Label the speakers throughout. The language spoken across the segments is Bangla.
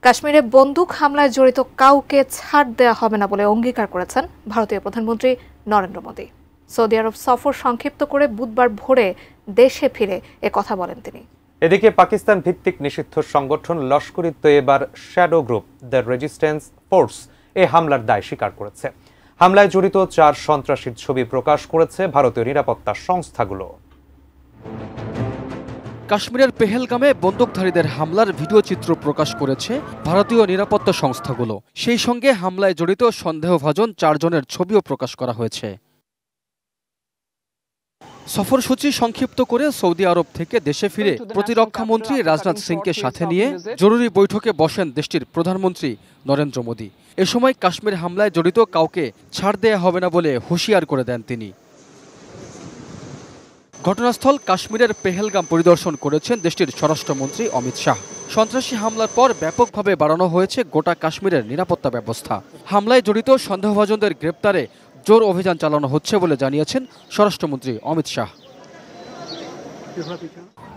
Speaker 1: কাশ্মীরে বন্দুক হামলায় জড়িত কাউকে ছাড় দেওয়া হবে না বলে অঙ্গীকার করেছেন ভারতীয় প্রধানমন্ত্রী নরেন্দ্র মোদী। সৌদি আরব সফর সংক্ষিপ্ত করে বুধবার ভোরে দেশে ফিরে কথা বলেন তিনি।
Speaker 2: এদিকে পাকিস্তান ভিত্তিক নিষিদ্ধ সংগঠন লস্কর-ই-তৈয়বার shadow group the resistance force এই হামলার দায় স্বীকার করেছে। হামলায় জড়িত 4 সন্ত্রাসীর ছবি প্রকাশ করেছে ভারতীয় নিরাপত্তা সংস্থাগুলো।
Speaker 3: কাশ্মীরের পেহেলগামে বন্দুকধারীদের হামলার ভিডিও চিত্র প্রকাশ করেছে ভারতীয় নিরাপত্তা সংস্থাগুলো। সেই সঙ্গে হামলায় জড়িত সন্দেহভাজন 4 জনের ছবিও প্রকাশ করা হয়েছে। সফরসূচি সংক্ষিপ্ত করে সৌদি আরব থেকে দেশে ফিরে প্রতিরক্ষামন্ত্রী রাজনাথ সিংকে সাথে নিয়ে জরুরি বৈঠকে বসেন দেশটির প্রধানমন্ত্রী নরেন্দ্র মোদী। এ সময় কাশ্মীর হামলায় জড়িত কাউকে ছাড় দেয়া হবে না বলে হুঁশিয়ার করে দেন তিনি। ঘটনাস্থল কাশ্মীরের পেহেলগাম পরিদর্শন করেছেন দেশটির স্বরাষ্ট্রমন্ত্রী অমিত শাহ। সন্ত্রাসী হামলার পর ব্যাপকভাবে বাড়ানো হয়েছে গোটা কাশ্মীরের নিরাপত্তা ব্যবস্থা। হামলায় জড়িত সন্দেহভাজনদের গ্রেপ্তারে জোর অভিযান চালানো হচ্ছে বলে জানিয়েছেন স্বরাষ্ট্রমন্ত্রী অমিত শাহ।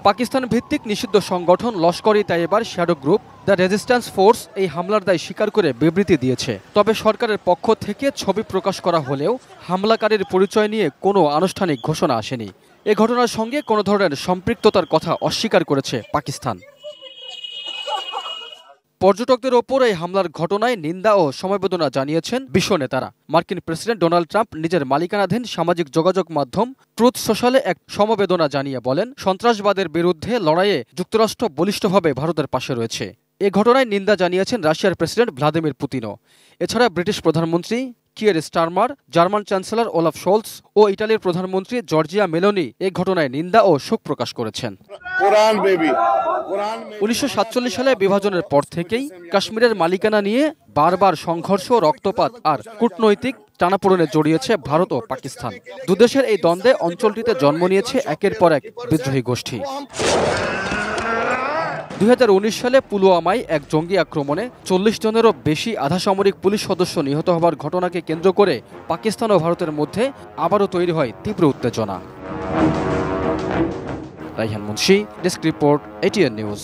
Speaker 3: পাকিস্তান ভিত্তিক নিষিদ্ধ সংগঠন লস্কর-ই-তৈয়বার shadow group the resistance force এই হামলার দায় স্বীকার করে বিবৃতি দিয়েছে। তবে সরকারের পক্ষ থেকে ছবি প্রকাশ করা হলেও হামলাকারীর পরিচয় নিয়ে কোনো আনুষ্ঠানিক ঘোষণা আসেনি। এ ঘটনার সঙ্গে কোনো ধরনের সম্পৃক্ততার কথা অস্বীকার করেছে পাকিস্তান। পর্যটকদের ওপর এই হামলার ঘটনায় নিন্দা ও সমবেদনা জানিয়েছেন বিশ্ব নেতারা। মার্কিন প্রেসিডেন্ট ডোনাল্ড ট্রাম্প নিজের মালিকানাধীন সামাজিক যোগাযোগ মাধ্যম ট্রুথ সোশ্যালে এক সমবেদনা জানিয়ে বলেন, সন্ত্রাসবাদের বিরুদ্ধে লড়াইয়ে যুক্তরাষ্ট্র বলিষ্ঠভাবে ভারতের পাশে রয়েছে। এ ঘটনায় নিন্দা জানিয়েছেন রাশিয়ার প্রেসিডেন্ট ভ্লাদিমির পুতিনও। এছাড়া ব্রিটিশ প্রধানমন্ত্রী Keir Starmer, German chancellor Olaf Scholz ও ইটালির প্রধানমন্ত্রী জর্জিয়া মেলোনি এই ঘটনায় নিন্দা ও শোক প্রকাশ করেছেন। 1947 সালে বিভাজনের পর থেকেই কাশ্মীরের মালিকানা নিয়ে বারবার সংঘর্ষ, রক্তপাত আর কূটনৈতিক টানাপোড়েনে জড়িয়েছে ভারত ও পাকিস্তান। দুদেশের এই দ্বন্দ্বে অঞ্চলটিতে জন্ম নিয়েছে একের পর এক বিদ্রোহী গোষ্ঠী। 2019 সালে পুলওয়ামায় এক জঙ্গি আক্রমণে 40 জনেরও বেশি আধাসামরিক পুলিশ সদস্য নিহত হবার ঘটনাকে কেন্দ্র করে পাকিস্তান ও ভারতের মধ্যে আবারও তৈরি হয় তীব্র উত্তেজনা। Raihan Munshi, desk report, ATN news.